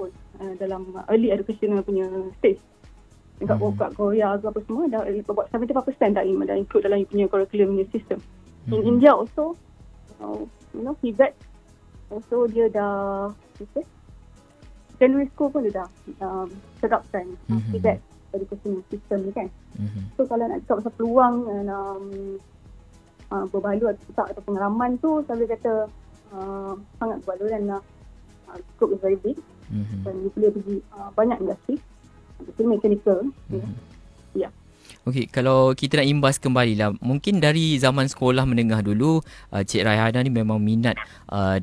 pun dalam early educational punya stage. Dekat Korea ke apa semua, dah about 75% dah include dalam you punya curriculum punya system. In India also, TVET also dia dah, secondary school pun dia dah terapkan TVET education system ni kan. So kalau nak cakap pasal peluang berbaloi atau pengalaman tu, saya boleh kata sangat berbaloi dan scope is very big. Dan you boleh pergi banyak industri, betul mechanical. Ya. Okey, kalau kita nak imbas kembali lah, mungkin dari zaman sekolah menengah dulu, Cik Raihana ni memang minat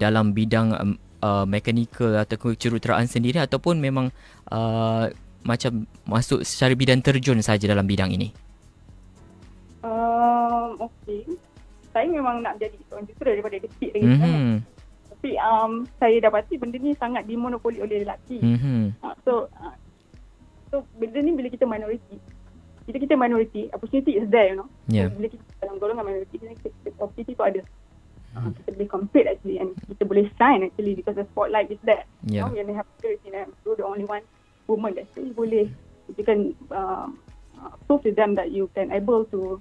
dalam bidang mechanical atau kejuruteraan sendiri, ataupun memang macam masuk secara bidang terjun saja dalam bidang ini? Okey, saya memang nak jadi seorang jurutera daripada kecil lagi sebenarnya. Tapi saya dapati benda ni sangat dimonopoli oleh lelaki. So benda ni bila kita minoriti, opportunity is there, Yeah. So, bila kita dalam golongan minoriti, opportunity tu ada. Kita boleh compete actually, and kita boleh shine actually because the spotlight is there. Yeah. We only have girls in them, so the only one woman that actually boleh, you can prove to them that you can able to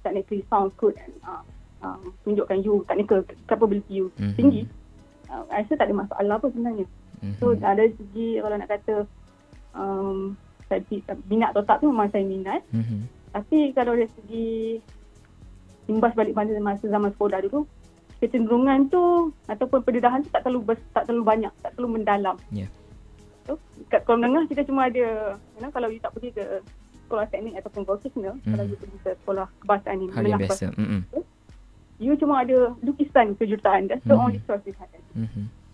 technically sound good and tunjukkan you technical capability you tinggi. I rasa tak ada masalah pun sebenarnya. So dari segi kalau nak kata saya minat atau tak tu, memang saya minat. Tapi kalau dari segi imbas balik pada masa zaman sekolah dulu, kecenderungan tu ataupun pendedahan tu tak terlalu banyak, tak terlalu mendalam. Yeah. So kat sekolah menengah kita cuma ada, kalau you tak pergi ke sekolah teknik ataupun vocational, kalau you pergi ke sekolah kebahasaan ni, hal yang biasa. You cuma ada lukisan kejuruteraan. That's the only choice you have.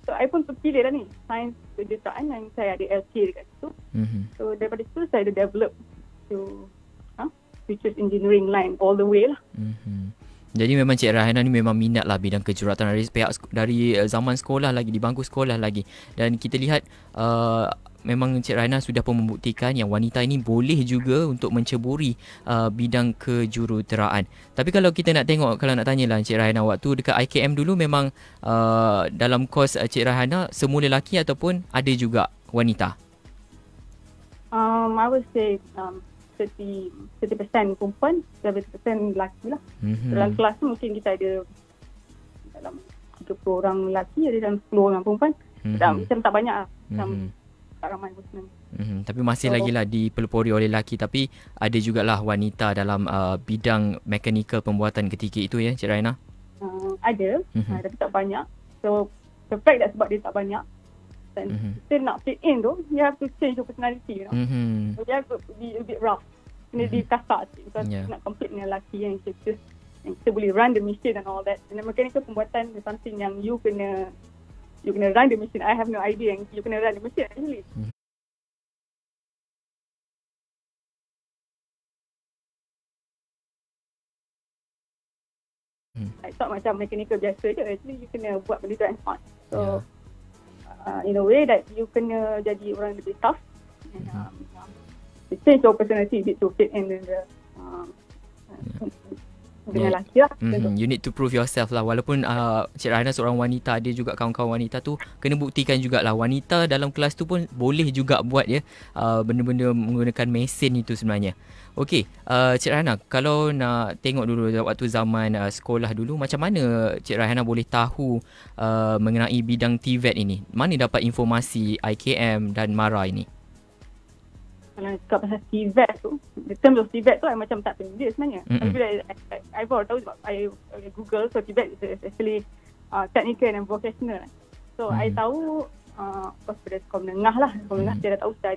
So, I pun terpilih dah ni, sains kejuruteraan, dan saya ada LK dekat situ. So, daripada situ, saya ada develop to choose engineering line all the way lah. Jadi memang Cik Raihana ni memang minat lah bidang kejuruteraan dari zaman sekolah lagi, di bangku sekolah lagi. Dan kita lihat memang Cik Raihana sudah pun membuktikan yang wanita ini boleh juga untuk menceburi bidang kejuruteraan. Tapi kalau kita nak tengok, kalau nak tanyalah Cik Raihana, waktu dekat IKM dulu memang dalam kos Cik Raihana semua lelaki ataupun ada juga wanita? I would say 30% perempuan, 70% lelaki lah. Dalam kelas tu mungkin kita ada dalam 30 orang lelaki, ada dalam 10 orang perempuan. Macam tak banyak lah. Tak ramai pun sebenarnya. Tapi masih lagi lah dipelopori oleh lelaki, tapi ada jugalah wanita dalam bidang mechanical pembuatan ketika itu ya Cik Raihana? Ada, tapi tak banyak. So the fact that sebab dia tak banyak, dan kita nak fit in tu, you have to change your personality, So you have to be a bit rough, kena di kasar sikit, because nak compete dengan lelaki yang kita boleh run the machine and all that. And mechanical pembuatan is something yang you kena run the machine. I have no idea yang you kena run the machine actually. I thought macam mechanical biasa je, actually you kena buat benda tu and smart. So in a way that you kena jadi orang lebih tough and change your personality a bit to fit in dengan lelaki lah. You need to prove yourself lah. Walaupun Cik Raihana seorang wanita, ada juga kawan-kawan wanita tu kena buktikan jugalah wanita dalam kelas tu pun boleh juga buat benda-benda menggunakan mesin itu sebenarnya. Okey, Cik Raihana, kalau nak tengok dulu waktu zaman sekolah dulu, macam mana Cik Raihana boleh tahu mengenai bidang TVET ini? Mana dapat informasi IKM dan MARA ini? Kalau cakap pasal TVET tu, the terms of TVET tu I macam tak familiar sebenarnya. Tapi bila I baru tahu sebab I Google, so TVET is actually technical and vocational. So I tahu pas pada sekolah menengah lah. Sekolah menengah saya dah tahu kita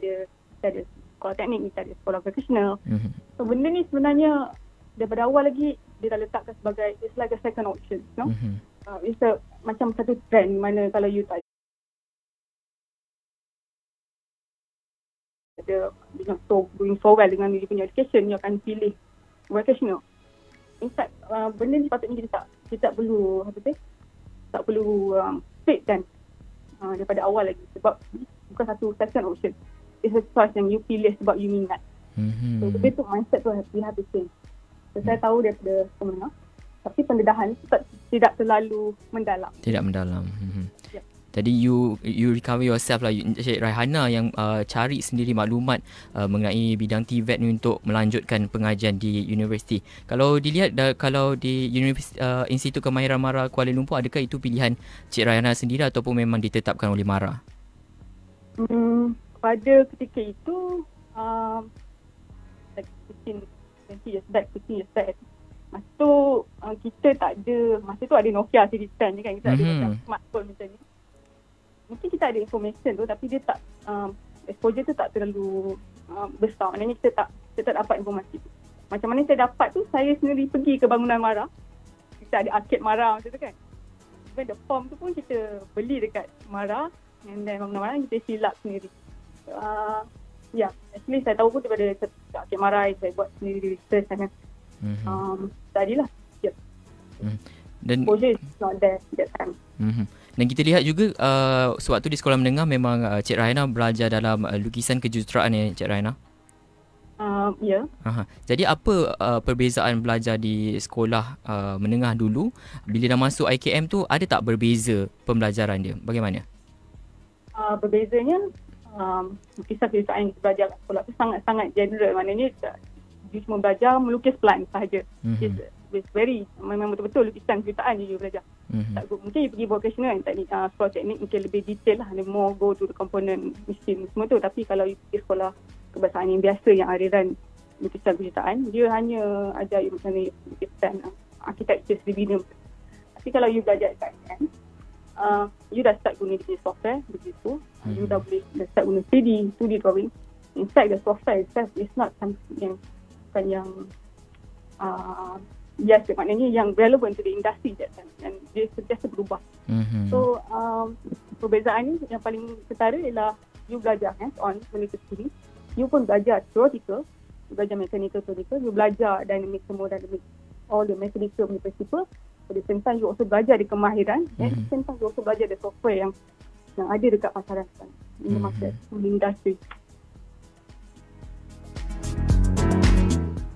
ada sekolah teknik, kita ada sekolah vocational. So benda ni sebenarnya daripada awal lagi dia dah letakkan sebagai, it's like a second option, it's macam satu trend mana kalau you tak ada doing so well dengan you punya education, you akan pilih vocational. In fact, benda ni patutnya kita tak perlu tak perlu fit kan daripada awal lagi, sebab bukan satu second option, it's a choice yang you pilih sebab you minat. So lebih tu mindset tu we have to change. So saya tahu daripada sekolah, tapi pendedahan tu tidak terlalu mendalam. Tidak mendalam. Jadi you recover yourself lah, Cik Raihana yang cari sendiri maklumat mengenai bidang TVET ni untuk melanjutkan pengajian di universiti. Kalau dilihat kalau di Institut Kemahiran MARA Kuala Lumpur, adakah itu pilihan Cik Raihana sendiri ataupun memang ditetapkan oleh MARA? Pada ketika itu like 20 years back. Masa tu kita tak ada, masa tu ada Nokia series 10 kan, kita ada macam smartphone macam ni. Mungkin kita ada information tu tapi dia tak exposure tu tak terlalu besar. Maknanya kita tak dapat informasi tu. Macam mana saya dapat tu, saya sendiri pergi ke bangunan MARA. Kita ada arcade MARA macam tu kan. Even the form tu pun kita beli dekat MARA, and then bangunan MARA kita fill up sendiri. Actually saya tahu pun daripada arcade MARA, saya buat sendiri research kan. Tadilah. Dan exposure is not there that time. Dan kita lihat juga sewaktu di sekolah menengah memang Cik Raihana belajar dalam lukisan kejuruteraan ya, Cik Raihana? Ya. Jadi apa perbezaan belajar di sekolah menengah dulu, bila dah masuk IKM tu ada tak berbeza pembelajaran dia? Bagaimana? Berbezanya lukisan kejuruteraan yang kita belajar kat sekolah tu sangat-sangat general. Maknanya dia cuma belajar melukis plant sahaja. It's very, memang betul-betul lukisan kejuruteraan je you belajar. Mungkin you pergi vocational and teknik, sekolah teknik mungkin lebih detail lah, more go to the component mesin semua tu. Tapi kalau you pergi sekolah kebahasaan yang biasa yang aliran lukisan kejuruteraan, dia hanya ajar you macam ni lukisan architecture civilian. Tapi kalau you belajar kat IKM, you dah start guna jenis software begitu. You dah start guna 2D drawing. In fact, the software itself is not something yang bukan yang biasa, maknanya yang relevant to the industry that time, dan dia sentiasa berubah. So perbezaan ni yang paling ketara ialah you belajar hands on benda tu sendiri. You pun belajar theoretical, you belajar mechanical theoretical, you belajar dynamic, thermodynamic, all the mechanical punya principle. At the same time you also belajar di kemahiran, and at the same time you also belajar the software yang ada dekat pasaran sekarang, in the market, in the industry.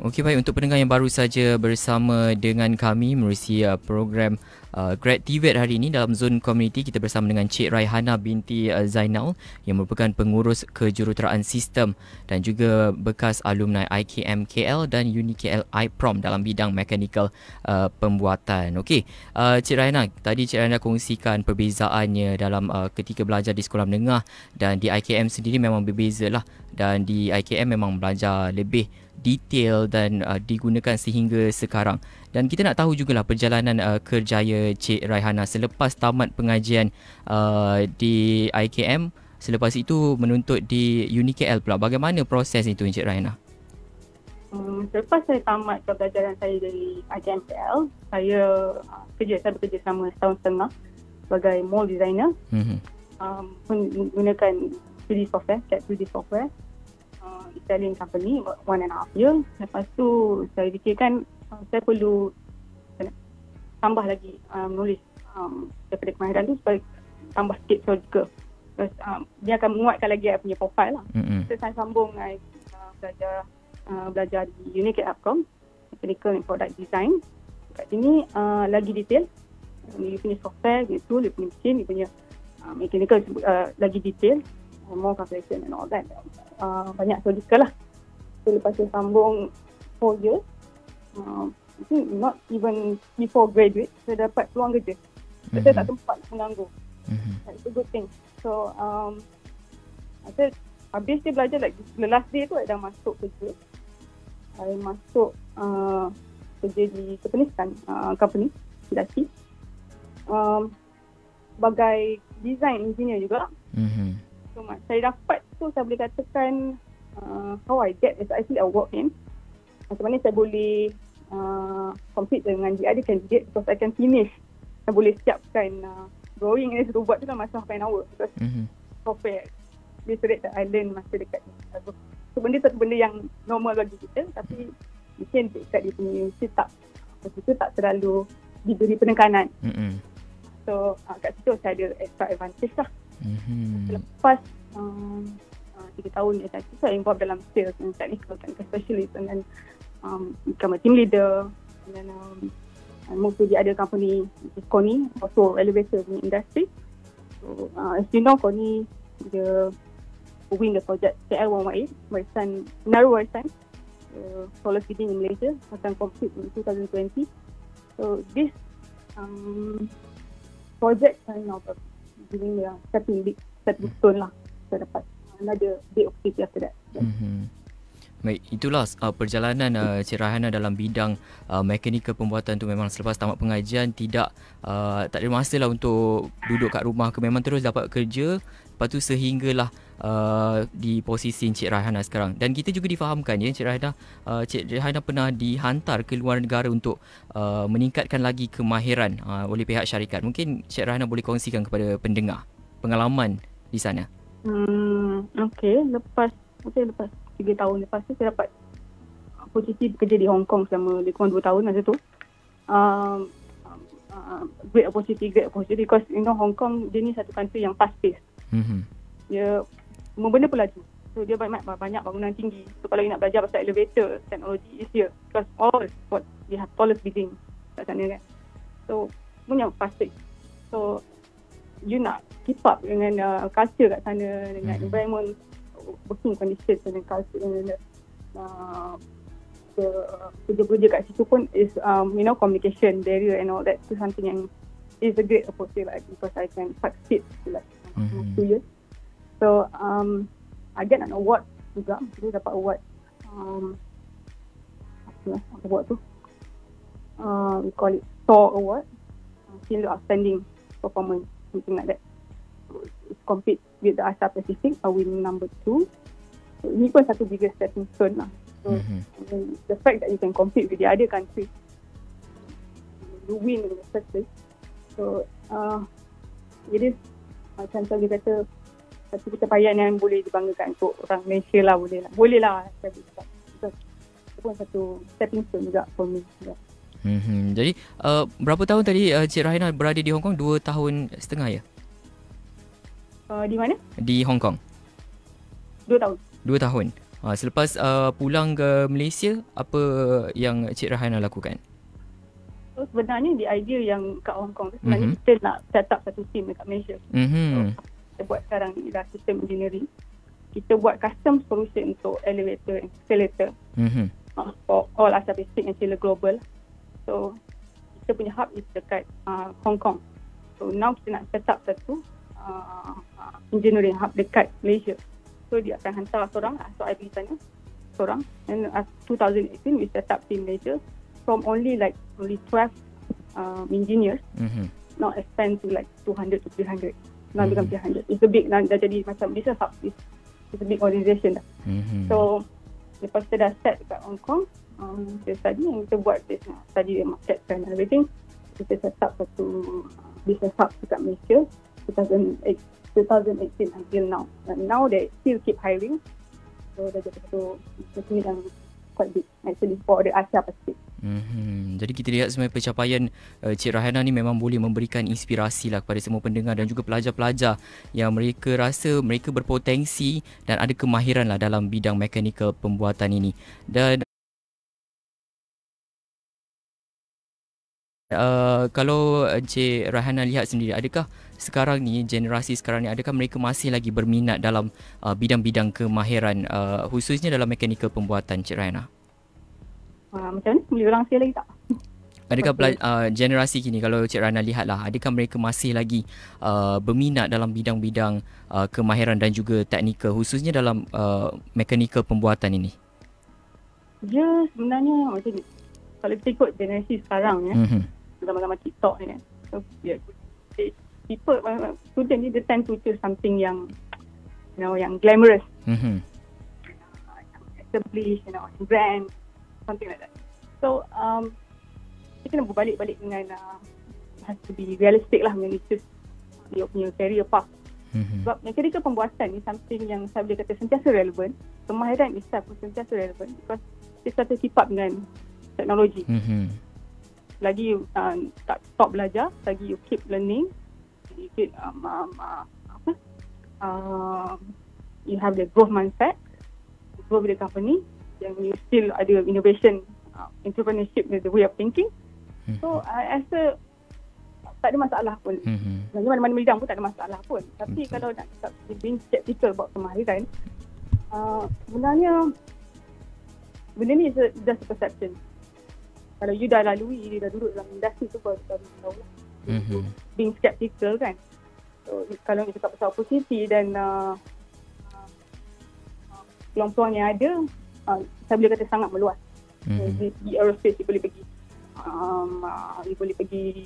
Okey, baik, untuk pendengar yang baru saja bersama dengan kami menerusi program Grad TVET hari ini dalam Zon Community, kita bersama dengan Cik Raihana binti Zainal yang merupakan pengurus kejuruteraan sistem dan juga bekas alumni IKM KL dan Uni KL iProm dalam bidang mechanical pembuatan. Okey, Cik Raihana, tadi Cik Raihana kongsikan perbezaannya dalam ketika belajar di sekolah menengah dan di IKM sendiri memang berbeza lah, dan di IKM memang belajar lebih detail dan digunakan sehingga sekarang. Dan kita nak tahu jugalah perjalanan kerjaya Cik Raihana selepas tamat pengajian di IKM, selepas itu menuntut di Uni KL pula. Bagaimana proses itu, Cik Raihana? Selepas saya tamat pelajaran saya dari IKM KL, saya bekerja selama setahun setengah sebagai mall designer, menggunakan 3D software, CAD 3D software, Italian company, about 1.5 year. Lepas tu saya fikirkan saya perlu tambah lagi menulis daripada kemahiran tu supaya tambah sikit theoretical. Terus dia akan menguatkan lagi saya punya profile lah. So saya sambung belajar di Uni KL iProm, Mechanical and Product Design. Kat sini lagi detail. Dia punya software, dia tool, dia punya mesin, dia punya mechanical lagi detail, more calculation and all that. Banyak theoretical lah. So lepas tu sambung 4 years, not even before graduate, saya dapat peluang kerja. Saya tak sempat menganggur. It's a good thing. So saya habis dia belajar, like the last day tu saya dah masuk kerja. Saya masuk kerja di company industri, sebagai design engineer juga. So saya dapat tu, saya boleh katakan how I get is actually a work in. Macam mana saya boleh compete dengan the other candidate, because I can finish. Saya boleh siapkan drawing yang saya buat tu dalam masa half an hour, because software based rate that I learn masa dekat ni. So benda tu benda yang normal bagi kita, tapi mungkin dekat dia punya universiti tak terlalu diberi penekanan. So kat situ saya ada extra advantage lah. Lepas 3 tahun ni saya involved dalam sales and technical specialist, and then become a team leader, and then I moved to the other company, which is Koni, also elevator in industry. So, as you know, Koni dia win the project KL118 warisan solar feeding in Malaysia akan complete in 2020. So this project kind of giving the stepping stone lah to dapat another big opportunity after that. Baik, itulah perjalanan Cik Raihana dalam bidang mekanikal pembuatan tu. Memang selepas tamat pengajian tak ada masa lah untuk duduk kat rumah ke, memang terus dapat kerja. Lepas tu sehinggalah di posisi Cik Raihana sekarang. Dan kita juga difahamkan Cik Raihana pernah dihantar ke luar negara untuk meningkatkan lagi kemahiran oleh pihak syarikat. Mungkin Cik Raihana boleh kongsikan kepada pendengar pengalaman di sana. Okay, lepas 3 tahun lepas tu saya dapat posisi bekerja di Hong Kong selama lebih kurang 2 tahun masa tu. Great opportunity because Hong Kong dia ni satu country yang fast pace. Dia semua benda pun laju. So dia banyak bangunan tinggi. So kalau you nak belajar pasal elevator teknologi is here because all what we have tallest building kat sana kan. So punya fast pace. So you nak keep up dengan culture kat sana, dengan environment, working conditions dengan culture, dengan kerja-kerja kat situ pun is communication barrier and all that. So something yang is a great opportunity like, because I can succeed like 2 years. So I get an award juga. Dia dapat award award tu we call it SOAR Award, Still Outstanding Performance, something like that. So, it's compete with the Asia Pacific. I win number 2. So, ini pun satu biggest stepping stone lah. So the fact that you can compete with the other countries, you win in the first place. So it is macam saya kata satu pencapaian yang boleh dibanggakan untuk orang Malaysia lah, boleh lah saya cakap. Itu pun satu stepping stone juga for me. Jadi berapa tahun tadi Cik Raihana berada di Hong Kong? 2 tahun setengah ya? Di mana? Di Hong Kong. 2 tahun. 2 tahun. Selepas pulang ke Malaysia, apa yang Cik Raihana lakukan? So, sebenarnya the idea yang kat Hong Kong sebenarnya kita nak set up satu team dekat Malaysia. So, kita buat sekarang ni dah system engineering. Kita buat custom solution untuk elevator and escalator for all Asia Pacific and Chile Global. So kita punya hub is dekat Hong Kong. So now kita nak set up satu engineering hub dekat Malaysia. So dia akan hantar seorang, so I pergi sana seorang. And 2018 we set up team Malaysia from only 12 engineers. Now expand to 200 to 300. Now become 300. It's a big, dah jadi macam business hub. It's a big organisation dah. So lepas kita dah set dekat Hong Kong, kita study and kita buat business, study the market and everything. Kita set up satu business hub dekat Malaysia 2018 until now. And now they still keep hiring. So dah jadi satu yang quite big actually for the Asia Pacific. Jadi kita lihat sebenarnya pencapaian Cik Raihana ni memang boleh memberikan inspirasi lah kepada semua pendengar dan juga pelajar-pelajar yang mereka rasa mereka berpotensi dan ada kemahiran lah dalam bidang mekanikal pembuatan ini. Dan kalau Cik Raihana lihat sendiri, adakah sekarang ni, generasi sekarang ni, adakah mereka masih lagi berminat dalam bidang-bidang kemahiran khususnya dalam mekanikal pembuatan, Cik Raihana? Macam ni? Boleh ulang sekali lagi tak? Adakah generasi kini, kalau Cik Raihana lihatlah, adakah mereka masih lagi berminat dalam bidang-bidang kemahiran dan juga teknikal khususnya dalam mekanikal pembuatan ini? Ya, sebenarnya macam ni. Kalau kita ikut generasi sekarang ya, zaman-zaman TikTok ni kan. So, people, student ni they tend to choose something yang yang glamorous. Yang established, brand, something like that. So, kita kena berbalik-balik dengan has to be realistic lah when you choose dia punya career path. Sebab mekanikal pembuatan ni something yang saya boleh kata sentiasa relevan. Kemahiran itself pun sentiasa relevan because kita sentiasa keep up dengan teknologi. Lagi you tak stop belajar, lagi you keep learning, you keep you have the growth mindset, grow with the company, and you still ada innovation, entrepreneurship, the way of thinking. So I rasa tak ada masalah pun. Sebenarnya mana-mana bidang pun tak ada masalah pun. Tapi kalau nak cakap being skeptical about kemahiran, sebenarnya benda ni just a perception. Kalau you dah lalui, you dah duduk dalam industri tu baru tahu lah. Being skeptical kan. So, kalau kita cakap pasal opportunity dan peluang-peluang yang ada, saya boleh kata sangat meluas. Di aerospace, dia boleh pergi dia boleh pergi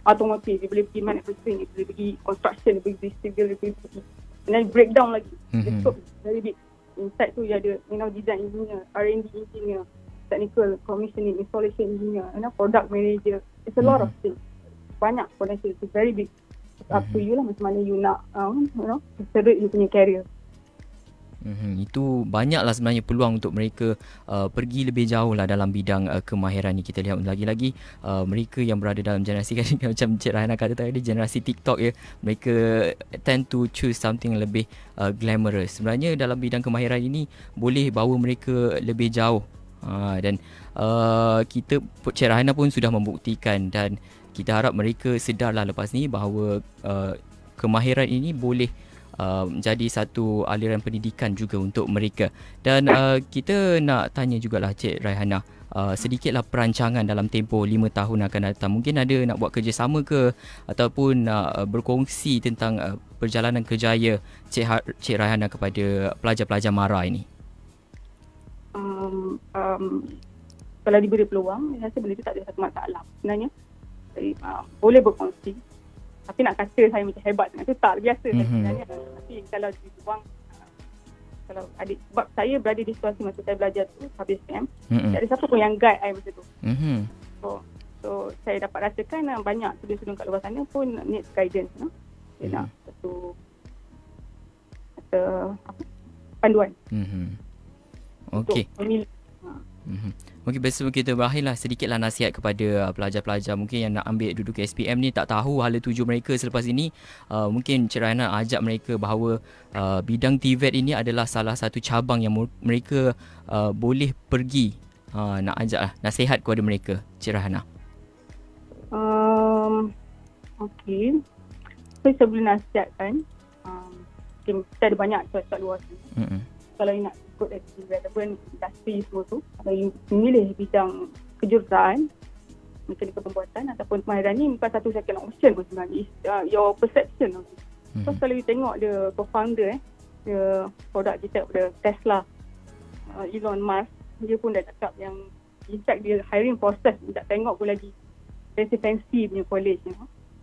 automotive, dia boleh pergi manufacturing, dia boleh pergi construction, dia boleh pergi civil, dia boleh pergi, and then breakdown lagi. The scope is very big. Inside tu dia ada design engineer, R&D engineer, technical commissioning, installation engineer, product manager. It's a lot of things. Banyak potential. It's very big. It's up to you lah macam mana you nak accelerate you punya career. Itu banyaklah sebenarnya peluang untuk mereka pergi lebih jauh lah dalam bidang kemahiran ni. Kita lihat lagi-lagi mereka yang berada dalam generasi macam Cik Raihana kata tadi, generasi TikTok ya, mereka tend to choose something lebih glamorous. Sebenarnya dalam bidang kemahiran ini boleh bawa mereka lebih jauh. Dan kita, Cik Raihana pun sudah membuktikan, dan kita harap mereka sedarlah lepas ni bahawa kemahiran ini boleh menjadi satu aliran pendidikan juga untuk mereka. Dan kita nak tanya jugalah Cik Raihana, sedikitlah perancangan dalam tempoh 5 tahun akan datang. Mungkin ada nak buat kerjasama ke, ataupun nak berkongsi tentang perjalanan kerjaya Cik Raihana kepada pelajar-pelajar MARA ini? Kalau diberi peluang, saya rasa benda itu tak ada satu masalah sebenarnya. Jadi, boleh berkongsi. Tapi nak kata saya macam hebat dengan tu tak biasa sebenarnya. Tapi kalau di ruang, kalau adik, sebab saya berada di situasi masa saya belajar tu habis camp, tak ada siapa pun yang guide saya masa tu. So saya dapat rasakan banyak student-student kat luar sana pun need guidance. Dia nak satu panduan. Okey. Mungkin sebelum kita berakhirlah, sedikitlah nasihat kepada pelajar-pelajar mungkin yang nak ambil duduk ke SPM ni, tak tahu hala tuju mereka selepas ini. Mungkin Cik Raihana ajak mereka bahawa bidang TVET ini adalah salah satu cabang yang mereka boleh pergi. Nak ajaklah nasihat kepada mereka, Cik Raihana. Okey. Saya boleh nasihatkan, kita ada banyak choice luar sana. Kalau you nak ikut dari relevant industri semua tu, kalau you memilih bidang kejuruteraan, mekanikal pembuatan ataupun kemahiran ni, bukan satu second option pun sebenarnya. Your perception. So kalau you tengok the co-founder the product kita pada Tesla, Elon Musk, dia pun dah cakap yang in fact dia hiring process tak tengok pun lagi fancy punya college.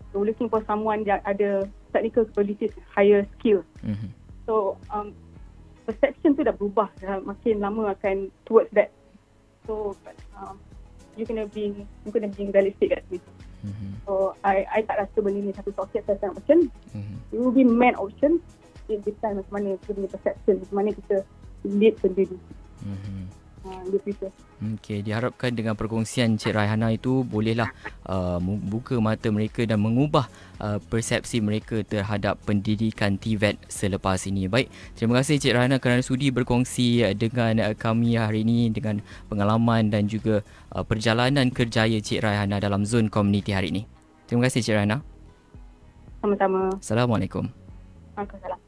So looking for someone yang ada technical capabilities, higher skill. So perception tu dah berubah, makin lama akan towards that. So you kena being realistic kat sini. So I tak rasa benda ni satu socket second option. It will be main option. It depends macam mana kita punya perception, macam mana kita lead benda ni. Okey, diharapkan dengan perkongsian Cik Raihana itu bolehlah buka mata mereka dan mengubah persepsi mereka terhadap pendidikan TVET selepas ini. Baik, terima kasih Cik Raihana kerana sudi berkongsi dengan kami hari ini dengan pengalaman dan juga perjalanan kerjaya Cik Raihana dalam Zone Community hari ini. Terima kasih Cik Raihana. Sama-sama. Assalamualaikum. Waalaikumsalam.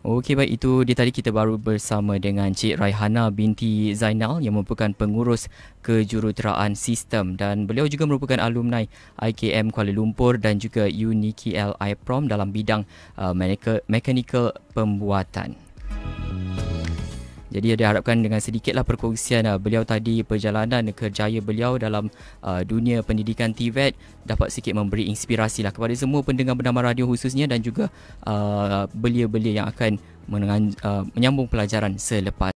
Okey, baik, itu dia tadi kita baru bersama dengan Cik Raihana binti Zainal yang merupakan pengurus kejuruteraan sistem, dan beliau juga merupakan alumni IKM Kuala Lumpur dan juga UNIKL IPROM dalam bidang mekanikal pembuatan. Jadi diharapkan dengan sedikitlah perkongsian beliau tadi, perjalanan kerjaya beliau dalam dunia pendidikan TVET dapat sikit memberi inspirasi lah kepada semua pendengar Bernama Radio khususnya, dan juga belia-belia yang akan menyambung pelajaran selepas